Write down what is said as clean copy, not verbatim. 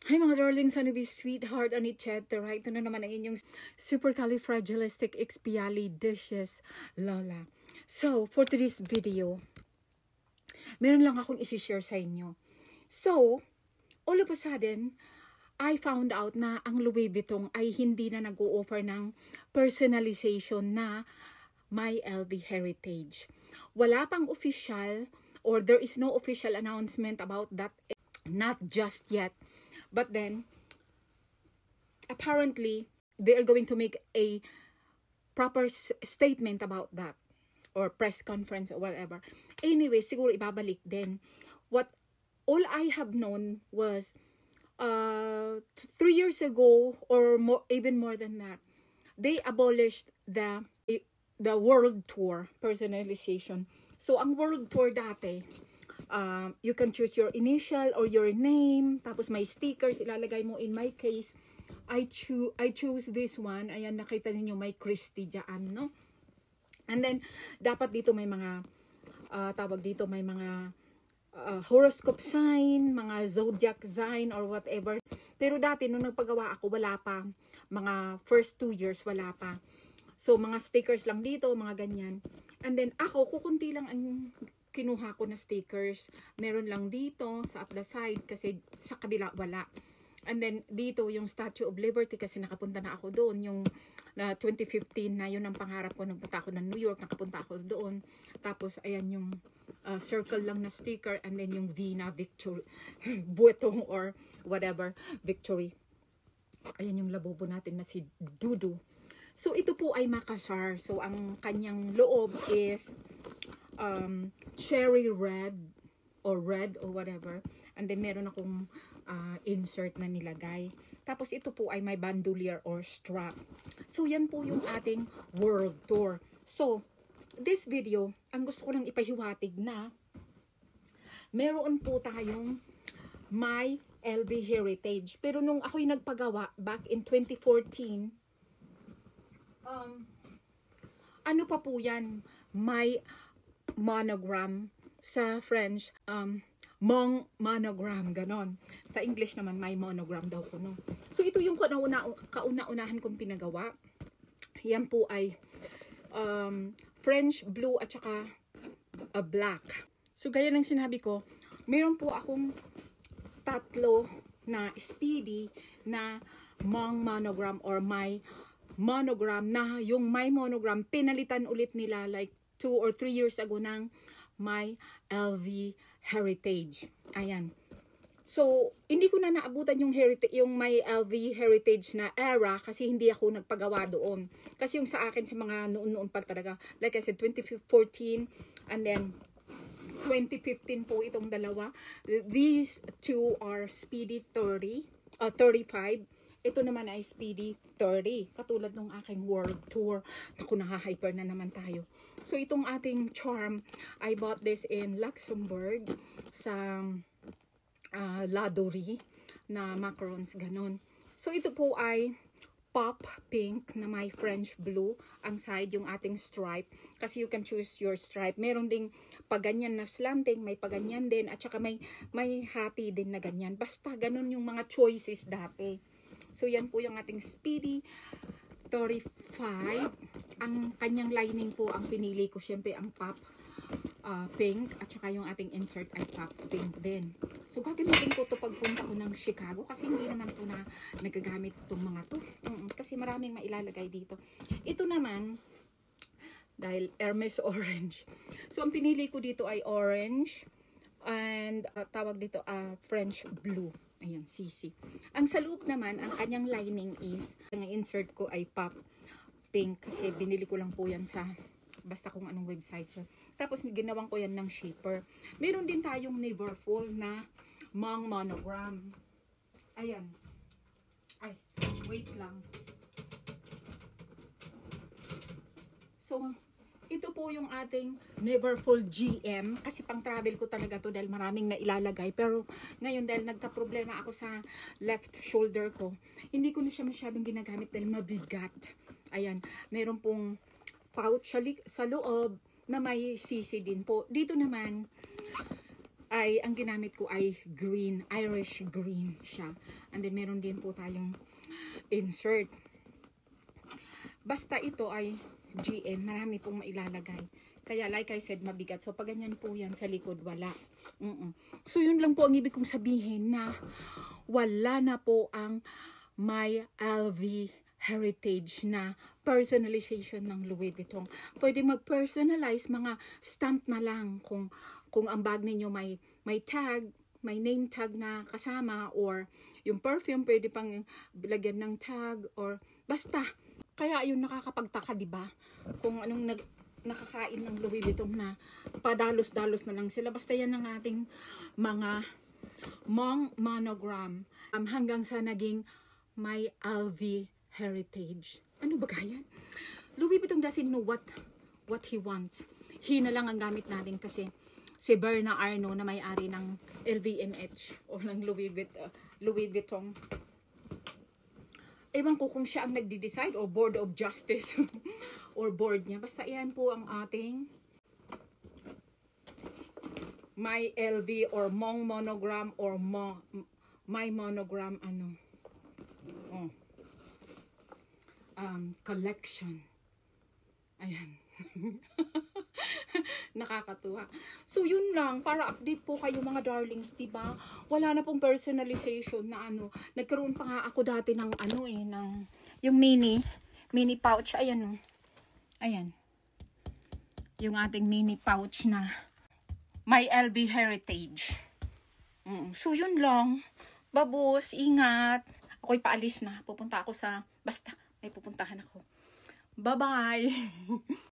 Hi mga darling, Sunny sweetheart, etc. Ito na naman ang inyong supercalifragilisticexpialidocious Lola. So, for today's video, meron lang akong isi-share sa inyo. So, all of a sudden, I found out na ang Louis Vuitton ay hindi na nag-o-offer ng personalization na My LV Heritage. Wala pang official or there is no official announcement about that, not just yet. But then, apparently, they are going to make a proper statement about that or press conference or whatever. Anyway, siguro ibabalik din. What all I have known was 3 years ago or more, even more than that, they abolished the world tour personalization. So, ang world tour dati, you can choose your initial or your name, tapos may stickers, ilalagay mo. In my case, I choose this one. Ayan, nakita niyo may Christy dyan, no? And then, dapat dito may mga, tawag dito, may mga horoscope sign, mga zodiac sign, or whatever. Pero dati, nung nagpagawa ako, wala pa. Mga first 2 years, wala pa. So, mga stickers lang dito, mga ganyan. And then, ako, kukunti lang ang kinuha ko na stickers. Meron lang dito sa at the side kasi sa kabila wala. And then dito yung Statue of Liberty kasi nakapunta na ako doon. Yung 2015 na yun ang pangarap ko. Nagpunta ako ng New York, nakapunta ako doon. Tapos ayan yung circle lang na sticker and then yung V na Victory. Vuitton or whatever, Victory. Ayan yung labubo natin na si Dudu. So ito po ay Makassar. So ang kanyang loob is cherry red or whatever, and then meron akong insert na nilagay. Tapos ito po ay may bandolier or strap. So yan po yung ating world tour. So this video, ang gusto ko lang ipahiwatig na meron po tayong My LV Heritage, pero nung ako'y nagpagawa back in 2014, ano pa po yan, my monogram, sa French, monogram, ganon. Sa English naman, my monogram daw ko, no? So, ito yung kauna-unahan kong pinagawa. Yan po ay French blue at saka black. So, gaya ng sinabi ko, mayroon po akong tatlo na speedy na monogram or my monogram na yung my monogram, pinalitan ulit nila like 2 or 3 years ago ng My LV Heritage. Ayan. So, hindi ko na naabutan yung My LV Heritage na era kasi hindi ako nagpagawa doon. Kasi yung sa akin sa mga noon-noon pa talaga, like I said, 2014 and then 2015 po itong dalawa. These two are Speedy 35. Ito naman ay Speedy 30. Katulad ng aking world tour. Naku, naha-hyper na naman tayo. So, itong ating charm, I bought this in Luxembourg sa La Dorie na macarons, ganun. So, ito po ay pop pink na may French blue. Ang side, yung ating stripe. Kasi you can choose your stripe. Meron ding paganyan na slanting, may paganyan din, at saka may hati din na ganyan. Basta ganun yung mga choices dati. So, yan po yung ating Speedy 35. Ang kanyang lining po, ang pinili ko, syempre, ang pop pink. At saka yung ating insert ay pop pink din. So, gagamitin ko to pagpunta ko ng Chicago. Kasi hindi naman po na nagagamit itong mga to. Kasi maraming mailalagay dito. Ito naman, dahil Hermes orange. So, ang pinili ko dito ay orange. And tawag dito French blue. Ayan, CC. Ang sa loob naman, ang kanyang lining is, ang insert ko ay pop pink. Kasi binili ko lang po yan sa, basta kung anong website. Tapos, ginawang ko yan ng shaper. Meron din tayong Neverfull na monogram. Ayan. Ay, wait lang. So, ito po yung ating Neverfull GM. Kasi pang travel ko talaga to dahil maraming na ilalagay. Pero ngayon dahil nagka-problema ako sa left shoulder ko, hindi ko na siya masyadong ginagamit dahil mabigat. Ayan, meron pong pouch sa loob na may sisi din po. Dito naman, ay, ang ginamit ko ay green, Irish green siya. And then, meron din po tayong insert. Basta ito ay GM, marami pong mailalagay. Kaya, like I said, mabigat. So, pag ganyan po yan, sa likod, wala. So, yun lang po ang ibig kong sabihin na wala na po ang My LV heritage na personalization ng Louis Vuitton. Pwede mag-personalize, mga stamp na lang kung ang bag ninyo may tag, may name tag na kasama, or yung perfume pwede pang lagyan ng tag, or basta. Kaya yun nakakapagtaka, di ba? Kung anong nakakain ng Louis Vuitton na padalos-dalos na lang sila. Basta yan ang ating mga monogram hanggang sa naging My LV heritage. Ano ba kaya? Louis Vuitton doesn't know what he wants. He na lang ang gamit natin kasi si Bernard Arnault na may-ari ng LVMH o ng Louis Vuitton. Ewan ko kung siya ang nagde-decide o Board of Justice or board niya. Basta yan po ang ating My LV or Mong monogram or My monogram collection. Ayan. Nakakatuwa. So, yun lang. Para update po kayo mga darlings, diba? Wala na pong personalization na Nagkaroon pa nga ako dati ng ng yung mini pouch. Ayan, Ayan. Yung ating mini pouch na My LV heritage. So, yun lang. Babos, ingat. Ako'y paalis na. Pupunta ako basta, may pupuntahan ako. Bye-bye!